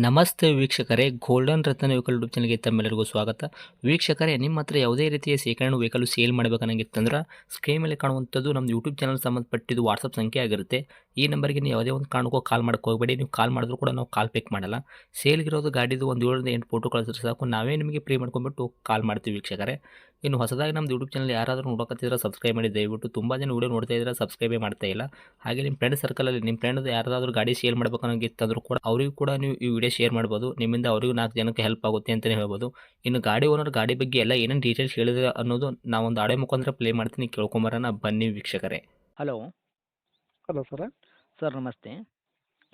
ನಮಸ್ತೆ ವೀಕ್ಷಕರೇ, ಗೋಲ್ಡನ್ ರತ್ನ vehicle YouTube ಚಾನಲ್ಗೆ ತಮ್ಮೆಲ್ಲರಿಗೂ ಸ್ವಾಗತ. ವೀಕ್ಷಕರೇ, ನಿಮ್ಮ ಹತ್ರ ಯಾವುದೇ ರೀತಿಯ ಶೇಖರಣೆ ವೆಹಿಕಲ್ ಸೇಲ್ ಮಾಡಬೇಕನ್ನಂಗಿತ್ತಂದ್ರೆ ಸ್ಕ್ರೀನ್ ಮೇಲೆ ಕಾಣುವಂಥದ್ದು ನಮ್ಮ ಯೂಟ್ಯೂಬ್ ಚಾನಲ್ ಸಂಬಂಧಪಟ್ಟಿದ್ದು ವಾಟ್ಸಪ್ ಸಂಖ್ಯೆ ಆಗಿರುತ್ತೆ. ಈ ನಂಬರ್ಗೆ ನೀವು ಯಾವುದೇ ಒಂದು ಕಾರಣಕ್ಕೂ ಕಾಲ್ ಮಾಡಕ್ಕೆ ಹೋಗಬೇಡಿ. ನೀವು ಕಾಲ್ ಮಾಡಿದ್ರು ಕೂಡ ನಾವು ಕಾಲ್ ಪಿಕ್ ಮಾಡಲ್ಲ. ಸೇಲ್ಗಿರೋದು ಗಾಡಿದು ಒಂದು 7ರಿಂದ 8 ಫೋಟೋ ಕಳಿಸಿದ್ರೆ ಸಾಕು, ನಾವೇ ನಿಮಗೆ ಪ್ರೀ ಮಾಡ್ಕೊಂಡ್ಬಿಟ್ಟು ಕಾಲ್ ಮಾಡ್ತೀವಿ ವೀಕ್ಷಕರೇ. ಇನ್ನು ಹೊಸದಾಗಿ ನಮ್ಮದು ಯೂಟ್ಯೂಬ್ ಚಾನಲ್ ಯಾರಾದರೂ ನೋಡಕತ್ತಿದ್ರೆ ಸಬ್ಸ್ಕ್ರೈಬ್ ಮಾಡಿ ದಯವಿಟ್ಟು. ತುಂಬ ಜನ ವೀಡಿಯೋ ನೋಡ್ತಾ ಇದ್ದಾರೆ, ಸಬ್ಸ್ಕ್ರೈಬೇ ಮಾಡ್ತಾ ಇಲ್ಲ. ಹಾಗೆ ನಿಮ್ಮ ಫ್ರೆಂಡ್ ಸರ್ಕಲಲ್ಲಿ ನಿಮ್ಮ ಫ್ರೆಂಡ್ ಯಾರಾದರೂ ಗಾಡಿ ಸೇಲ್ ಮಾಡಬೇಕನ್ನೋಂಗಿತ್ತಂದ್ರೂ ಕೂಡ ಅವರಿಗೂ ಕೂಡ ನೀವು ಈ ವಿಡಿಯೋ ಶೇರ್ ಮಾಡ್ಬೋದು. ನಿಮ್ಮಿಂದ ಅವರಿಗೂ 4 ಜನಕ್ಕೆ ಹೆಲ್ಪ್ ಆಗುತ್ತೆ ಅಂತಲೇ ಹೇಳ್ಬೋದು. ಇನ್ನು ಗಾಡಿ ಓನರ್ ಗಾಡಿ ಬಗ್ಗೆ ಎಲ್ಲ ಏನೇನು ಡೀಟೇಲ್ಸ್ ಹೇಳಿದ್ರೆ ಅನ್ನೋದು ನಾವೊಂದು ಆಡಿಯೋ ಮುಖಾಂತರ ಪ್ಲೇ ಮಾಡ್ತೀನಿ, ಕೇಳ್ಕೊಂಬರೋಣ ಬನ್ನಿ ವೀಕ್ಷಕರೇ. Hello hello sir. ಸರ್, ನಮಸ್ತೆ.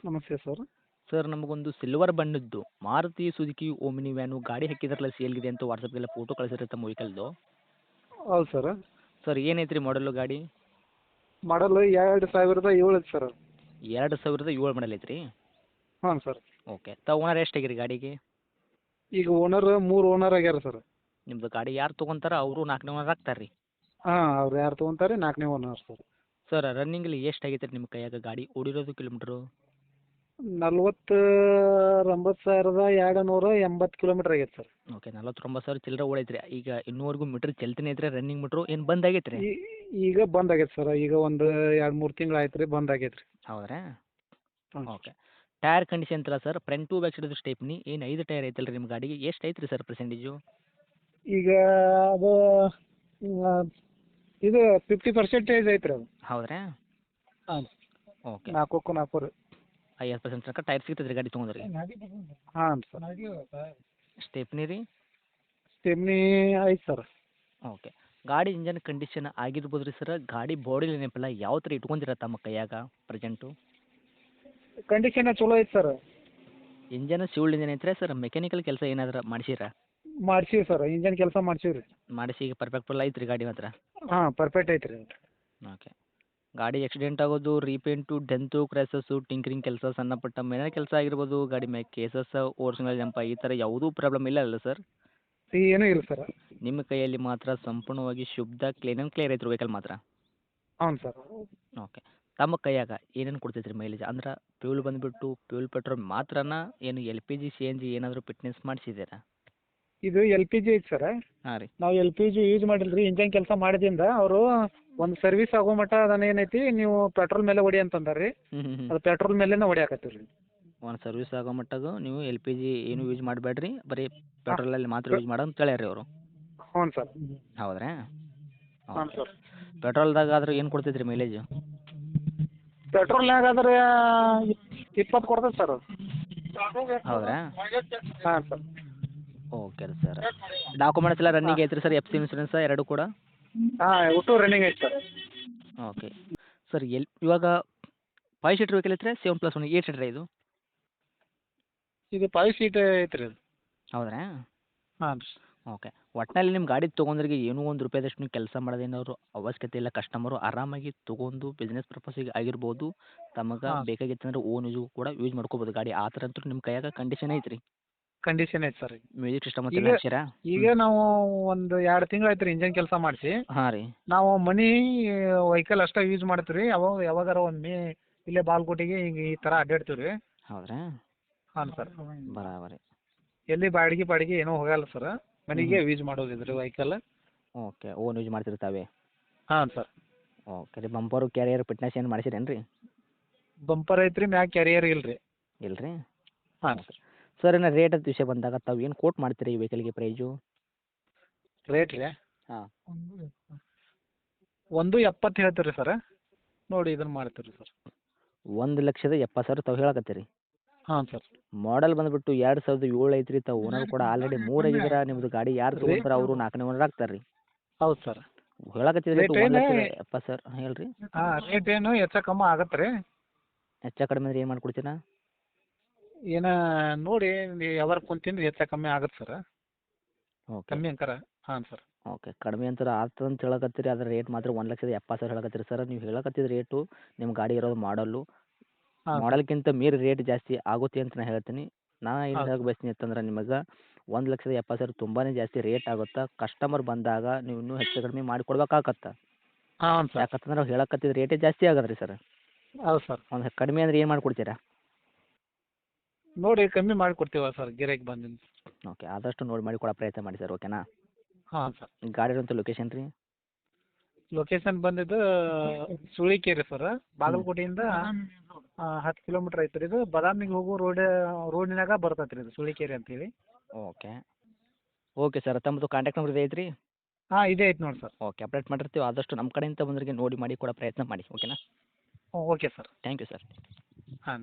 ನಮಸ್ತೆ ಸರ್. ಸರ್, ನಮಗೊಂದು ಸಿಲ್ವರ್ ಬಣ್ಣದ್ದು ಮಾರುತಿ ಸುಜುಕಿ ಓಮಿನಿ ವ್ಯಾನು ಗಾಡಿ ಹಾಕಿದ್ರಲ್ಲ ಸೇಲ್ಗಿದೆ ಅಂತ ವಾಟ್ಸಪ್ಗೆಲ್ಲ ಫೋಟೋ ಕಳಿಸಿದ್ರೆ ತಮ್ಮ ವೆಹಿಕಲ್ದು. ಹೌದು ಸರ್. ಸರ್, ಏನೈತ್ರಿ ಮಾಡಲು ಗಾಡಿ? ಮಾಡಲ್ 2007 ಐತೆ ಸರ್. 2007 ಮಾಡಲ್ ಐತ್ರಿ. ಹಾಂ ಸರ್. ಓಕೆ. ತಾವು ಓನರ್ ಎಷ್ಟಾಗಿರಿ ಗಾಡಿಗೆ? ಈಗ ಓನರ್ 3 ಓನರ್ ಆಗ್ಯಾರ ಸರ್. ನಿಮ್ಮದು ಗಾಡಿ ಯಾರು ತೊಗೊಂತಾರ ಅವರು 4ನೇ ಓನರ್ ಆಗ್ತಾರೆ ರೀ? ಹಾಂ, ಅವ್ರು ಯಾರು ತೊಗೊಂತಾರೆ 4ನೇ ಓನರ್ ಸರ್. ಸರ್, ರನ್ನಿಂಗಲ್ಲಿ ಎಷ್ಟು ಆಗೈತೆ ರೀ ನಿಮ್ಮ ಕೈಯಾಗ ಗಾಡಿ ಓಡಿರೋದು ಕಿಲೋಮೀಟ್ರು? 49,280 ಕಿಲೋಮೀಟ್ರ್ ಆಗೈತೆ ಸರ್. ಓಕೆ, 49,000 ಚಿಲ್ಲರೆ ಓಡೈತ್ರಿ. ಈಗ ಇನ್ನೂವರೆಗೂ ಮೀಟ್ರ್ ಚಲ್ತಿನೇ ಐತ್ರಿ ರನ್ನಿಂಗ್ ಮೀಟ್ರು? ಏನು ಬಂದ್ ಆಗೈತೆ ರೀ? ಈಗ ಬಂದ್ ಆಗೈತೆ ಸರ್. ಈಗ ಒಂದು 2-3 ತಿಂಗಳು ಆಯ್ತು ರೀ, ಬಂದ್ ಆಗೈತೆ ರೀ. ಹೌದ್ರಾ? ಹಾಂ. ಓಕೆ. ಟೈರ್ ಕಂಡೀಷನ್ ತರ sir, front to back side stepney ಏನು 5 ಟೈರ್ ಐತಲ್ಲ ರೀ ನಿಮ್ಮ ಗಾಡಿಗೆ? ಎಷ್ಟು ಐತ್ರಿ ಸರ್ ಪರ್ಸೆಂಟೇಜು? ಈಗ ಅದು ಇದು 50% ಐತೆ ರೀ ಅದು. ಹೌದ್ರಾ? ಹಾಂ. ಓಕೆ. 4 ರೀ. 50% ತನಕ ಟೈರ್ ಸಿಗ್ತದೆ ರೀ ಗಾಡಿ ತೊಗೊಂಡ್ರಿ? ಹಾಂ ಸರ್. ಸ್ಟೆಪ್ನಿ ರೀ? ಸ್ಟೆಮ್ನಿ ಐತೆ ಸರ್. ಓಕೆ. ಗಾಡಿ ಇಂಜನ್ ಕಂಡೀಷನ್ ಆಗಿರ್ಬೋದು ರೀ ಸರ್. ಗಾಡಿ ಬಾಡಿ ನೆನಪಿಲ್ಲ ಯಾವ ಥರ ಇಟ್ಕೊಂಡಿರ ತಮ್ಮ ಕೈಯಾಗ ಪ್ರೆಸೆಂಟು? ಕಂಡೀಷನ್ ಚಲೋ ಐತೆ ಸರ್. ಇಂಜನ್ ಸಿವಿಲ್ ಇಂಜನ್ ಐತ್ರಿ ಸರ್? ಮೆಕ್ಯಾನಿಕಲ್ ಕೆಲಸ ಏನಾದ್ರು ಮಾಡಿಸಿರಾ? ಮಾಡ್ಸೀವಿ ಸರ್, ಇಂಜನ್ ಕೆಲಸ ಮಾಡ್ಸೀವಿ ರೀ. ಮಾಡಿಸಿ ಈಗ ಪರ್ಫೆಕ್ಟ್ ಫುಲ್ ಐತ್ರಿ ಗಾಡಿ ಮಾತ್ರ? ಹಾಂ, ಪರ್ಫೆಕ್ಟ್ ಐತೆ ರೀ. ಓಕೆ. ಗಾಡಿ ಆಕ್ಸಿಡೆಂಟ್ ಆಗೋದು, ರೀಪೇಂಟು, ಡೆಂತು, ಕ್ರ್ಯಾಸಸ್ಸು, ಟಿಂಕರಿಂಗ್ ಕೆಲಸ, ಸಣ್ಣ ಪಟ್ಟ ಮನೆ ಕೆಲಸ ಆಗಿರ್ಬೋದು, ಗಾಡಿ ಮೇಲೆ ಕೇಸಸ್, ಓರ್ಜಿನಲ್ ಜಂಪ ಈ ಥರ ಯಾವುದೂ ಪ್ರಾಬ್ಲಮ್ ಇಲ್ಲ ಅಲ್ಲ ಸರ್? ಏನೂ ಇಲ್ಲ ಸರ್. ನಿಮ್ಮ ಕೈಯಲ್ಲಿ ಮಾತ್ರ ಸಂಪೂರ್ಣವಾಗಿ ಶುದ್ಧ ಕ್ಲೀನ್ ಆ್ಯಂಡ್ ಕ್ಲಿಯರ್ ಐತ್ರಿ ವೆಹಿಕಲ್ ಮಾತ್ರ? ಹ್ಞೂ ಸರ್. ಓಕೆ. ತಮ್ಮ ಕೈಯಾಗ ಏನೇನು ಕೊಡ್ತೈತೆ ರೀ ಮೈಲೇಜ್? ಅಂದ್ರೆ ಫ್ಯೂಲ್ ಬಂದುಬಿಟ್ಟು ಫ್ಯೂಲ್ ಪೆಟ್ರೋಲ್ ಮಾತ್ರನಾ, ಏನು LPG CNG ಏನಾದರೂ ಫಿಟ್ನೆಸ್ ಮಾಡಿಸಿದ್ದೀರಾ? ಇದು LPG ಐತೆ ಸರ್. ಹಾಂ ರೀ. ನಾವು LPG ಯೂಸ್ ಮಾಡಿಲ್ಲ ರೀ. ಇಂಜನ್ ಕೆಲಸ ಮಾಡಿದಿಂದ ಅವರು ಒಂದು ಸರ್ವಿಸ್ ಆಗೋ ಮಟ್ಟ ಅದನ್ನ ಏನೈತಿ ನೀವು ಪೆಟ್ರೋಲ್ ಮೇಲೆ ಹೊಡಿ ಅಂತಂದಾರೆ ರೀ. ಅದು ಪೆಟ್ರೋಲ್ ಮೇಲೆನೇ ಹೊಡಿಯಾಕತ್ತೀವಿ ರೀ. ಒಂದು ಸರ್ವಿಸ್ ಆಗೋ ಮಟ್ಟದು ನೀವು LPG ಏನು ಯೂಸ್ ಮಾಡಬೇಡ್ರಿ, ಬರೀ ಪೆಟ್ರೋಲಲ್ಲಿ ಮಾತ್ರ ಯೂಸ್ ಮಾಡೋ ಅಂತ ಹೇಳ್ಯಾರ ರೀ ಅವರು? ಹ್ಞೂ ಸರ್. ಹೌದ್ರಾ? ಹಾಂ ಸರ್. ಪೆಟ್ರೋಲ್ದಾಗ ಆದ್ರೆ ಏನು ಕೊಡ್ತೈತೆ ರೀ ಮೈಲೇಜು? ಪೆಟ್ರೋಲ್ನಾಗ ಆದ್ರೆ 20 ಕೊಡ್ತದೆ ಸರ್. ಹೌದ್ರಾ? ಹಾಂ ಸರ್. ಓಕೆ ರೀ ಸರ್. ಡಾಕ್ಯುಮೆಂಟ್ಸ್ ಎಲ್ಲ ರನ್ನಿಂಗ್ ಐತ್ರಿ ಸರ್? FC ಇನ್ಸೂರೆನ್ಸ್ ಎರಡು ಕೂಡ? ಹಾಂ, ಒಟ್ಟು ರನ್ನಿಂಗ್ ಐತೆ ಸರ್. ಓಕೆ. ಸರ್, ಇವಾಗ 5 ಸೀಟ್ರ್ ವೆಹಿಕಲ್ ಐತ್ರಿ 7+1 8 ಸೀಟ್ರ್ ಇದು? ಇದು 5 ಸೀಟ್ ಐತೆ ರೀ ಅದು. ಹೌದ್ರಾ? ಹಾಂ ರೀ. ಓಕೆ. ಒಟ್ಟಿನಲ್ಲಿ ನಿಮ್ಮ ಗಾಡಿ ತೊಗೊಂಡ್ರಿಗೆ ಏನೂ ಒಂದು ರೂಪಾಯಿದಷ್ಟು ನೀವು ಕೆಲಸ ಮಾಡೋದೇನಾದ್ರು ಅವಶ್ಯಕತೆ ಇಲ್ಲ. ಕಸ್ಟಮರು ಆರಾಮಾಗಿ ತೊಗೊಂಡು ಬಿಸ್ನೆಸ್ ಪರ್ಪಸಿಗೆ ಆಗಿರ್ಬೋದು, ತಮಗೆ ಹಾಂ. ಬೇಕಾಗಿತ್ತಂದ್ರೆ ಓನ್ ಯೂಸ್ಗೂ ಕೂಡ ಯೂಸ್ ಮಾಡ್ಕೋಬೋದು ಗಾಡಿ. ಆ ಥರ ಅಂತೂ ನಿಮ್ಮ ಕೈಯಾಗ ಕಂಡೀಷನ್ ಐತ್ರಿ? ಕಂಡೀಷನ್ ಐತೆ ಸರ್. ಮ್ಯೂಸಿಕ್ ಸಿಸ್ಟಮ್ ಈಗ ಎಲ್ಲ ಹಾಕ್ಸಿರಾ? ಈಗ ನಾವು ಒಂದು 2 ತಿಂಗಳು ಆಯ್ತು ರೀ ಇಂಜನ್ ಕೆಲಸ ಮಾಡಿಸಿ. ಹಾಂ ರೀ. ನಾವು ಮನಿ ವೆಹಿಕಲ್ ಅಷ್ಟೇ ಯೂಸ್ ಮಾಡ್ತೀವಿ ರೀ. ಯಾವಾಗಾರ ಒಮ್ಮೆ ಇಲ್ಲೇ ಬಾಲ್ಕೋಟಿಗೆ ಈಗ ಈ ಥರ ಅಡ್ಡಾಡ್ತೀವಿ ರೀ. ಹೌದ್ರಾ? ಹಾಂ ಸರ್. ಬರಾಬರಿ. ಎಲ್ಲಿ ಬಾಡಿಗೆ ಏನೂ ಹೋಗಲ್ಲ ಸರ್. ಮನೆಗೆ ಯೂಸ್ ಮಾಡೋದು ಇದು ರೀ ವೆಹಿಕಲ್. ಓಕೆ. ಓನ್ ಯೂಸ್ ಮಾಡ್ತಿರ್ತಾವೆ? ಹಾಂ ಸರ್. ಓಕೆ ರೀ. ಬಂಪರು ಕ್ಯಾರಿಯರ್ ಫಿಟ್ನೆಸ್ ಏನು ಮಾಡಿಸಿರೇನು ರೀ? ಬಂಪರ್ ಐತೆ ರೀ, ಮ್ಯಾಗ ಕ್ಯಾರಿಯರ್ ಇಲ್ಲ ರೀ. ಇಲ್ಲ ರೀ? ಹಾಂ. ಓಕೆ. ಸರ್, ಇನ್ನು ರೇಟ್ ಅಂತ ವಿಷಯ ಬಂದಾಗ ತಾವು ಏನು ಕೋಟ್ ಮಾಡ್ತೀರಿ ಈ ವೆಹಿಕಲ್ಗೆ ಪ್ರೈಜು? ರೇಟ್ ರೀ ಹಾಂ. 170 ಹೇಳ್ತೀವಿ ರೀ ಸರ್. ನೋಡಿ ಇದನ್ನು ಮಾಡ್ತೀವಿ ರೀ ಸರ್. 1,70,000 ತಾವು ಹೇಳಕತ್ತೀರಿ? ಹಾಂ ಸರ್. ಮಾಡಲ್ ಬಂದುಬಿಟ್ಟು 2007 ಐತ್ರಿ. ತಾವು ಓನರ್ ಕೂಡ ಆಲ್ರೆಡಿ 3 ಆಗಿದ್ದೀರ. ನಿಮ್ಮದು ಗಾಡಿ ಯಾರು ತೊಗೊಂತಾರೆ ಅವರು 4ನೇ ಓನರ್ ಆಗ್ತಾರೆ ರೀ. ಹೌದು ಸರ್. ಹೇಳಕತ್ತಿದ್ರಿ ರೇಟ್ ಏನು? 1,70,000 ಹೇಳ್ರಿ. ಹಾಂ, ರೇಟ್ ಏನು ಹೆಚ್ಚು ಕಮ್ಮಿ ಆಗತ್ತೆ ರೀ. ಹೆಚ್ಚು ಕಡಿಮೆ ಅಂದ್ರೆ ಏನು ಮಾಡ್ಕೊಡ್ತೀರಾ? ಏನ ನೋಡಿ ನೀವು ಯಾವಾಗ ಕುಂತಿಂದ್ರೆ ಹೆಚ್ಚು ಕಮ್ಮಿ ಆಗತ್ತೆ ಸರ್. ಓಕೆ. ಕಮ್ಮಿ ಅಂಕಾರ. ಹಾಂ ಸರ್. ಓಕೆ. ಕಡಿಮೆ ಅಂತಾರೆ ಆಗ್ತದೆ ಅಂತ ಹೇಳಕತ್ತೀರಿ. ಅದ್ರ ರೇಟ್ ಮಾತ್ರ 1,70,000 ಹೇಳಕತ್ತೀರಿ ಸರ್. ನೀವು ಹೇಳಕತ್ತಿದ ರೇಟು ನಿಮ್ಮ ಗಾಡಿ ಇರೋದು ಮಾಡಲ್ಲು. ಹಾಂ. ಮಾಡಲ್ಗಿಂತ ಮೀರಿ ರೇಟ್ ಜಾಸ್ತಿ ಆಗುತ್ತೆ ಅಂತ ನಾನು ಹೇಳ್ತೀನಿ. ನಾ ಏನು ಹೌದು. ಹೇಳಕ್ಕೆ ಬಯಸ್ತೀನಿ ಅಂತಂದ್ರೆ ನಿಮಗೆ 1,70,000 ತುಂಬಾ ಜಾಸ್ತಿ ರೇಟ್ ಆಗುತ್ತೆ. ಕಸ್ಟಮರ್ ಬಂದಾಗ ನೀವು ಇನ್ನೂ ಹೆಚ್ಚು ಕಡಿಮೆ ಮಾಡಿ ಕೊಡ್ಬೇಕಾಗತ್ತೆ. ಹಾಂ ಸರ್. ಯಾಕಂತಂದ್ರೆ ನಾವು ಹೇಳಕತ್ತಿದ ರೇಟೇ ಜಾಸ್ತಿ ಆಗತ್ತೆ ರೀ ಸರ್. ಹೌದು ಸರ್. ಒಂದು ಕಡಿಮೆ ಅಂದ್ರೆ ಏನು ಮಾಡ್ಕೊಡ್ತೀರಾ? ನೋಡಿ ಕಮ್ಮಿ ಮಾಡಿ ಕೊಡ್ತೀವಿ ಸರ್ ಗಿರಾಕಿ ಬಂದಿಂದ. ಓಕೆ, ಆದಷ್ಟು ನೋಡಿ ಮಾಡಿ ಕೊಡೋ ಪ್ರಯತ್ನ ಮಾಡಿ ಸರ್, ಓಕೆನಾ? ಹಾಂ ಸರ್. ಗಾಡಿ ಇರೋಂಥ ಲೊಕೇಶನ್ ರೀ? ಲೊಕೇಶನ್ ಬಂದಿದ್ದು ಸುಳಿಕೇರಿ ಸರ್. ಬಾಗಲಕೋಟೆಯಿಂದ 10 ಕಿಲೋಮೀಟ್ರ್ ಐತೆ ರೀ ಇದು. ಬಾದಾಮಿಗೆ ಹೋಗೋ ರೋಡಿನಾಗ ಬರ್ತೈತೆ ರೀ ಇದು ಸುಳಿಕೇರಿ ಅಂತೇಳಿ. ಓಕೆ. ಓಕೆ ಸರ್, ತಮ್ಮದು ಕಾಂಟ್ಯಾಕ್ಟ್ ನಂಬರ್ ಇದೆ ಐತ್ರಿ? ಹಾಂ ಇದೇ ಐತೆ ನೋಡಿ ಸರ್. ಓಕೆ, ಅಪ್ಡೇಟ್ ಮಾಡಿರ್ತೀವಿ. ಆದಷ್ಟು ನಮ್ಮ ಕಡೆಯಿಂದ ಬಂದವರಿಗೆ ನೋಡಿ ಮಾಡಿ ಕೊಡೋ ಪ್ರಯತ್ನ ಮಾಡಿ, ಓಕೆನಾ? Okay sir. Thank you sir. ಹಾಂ.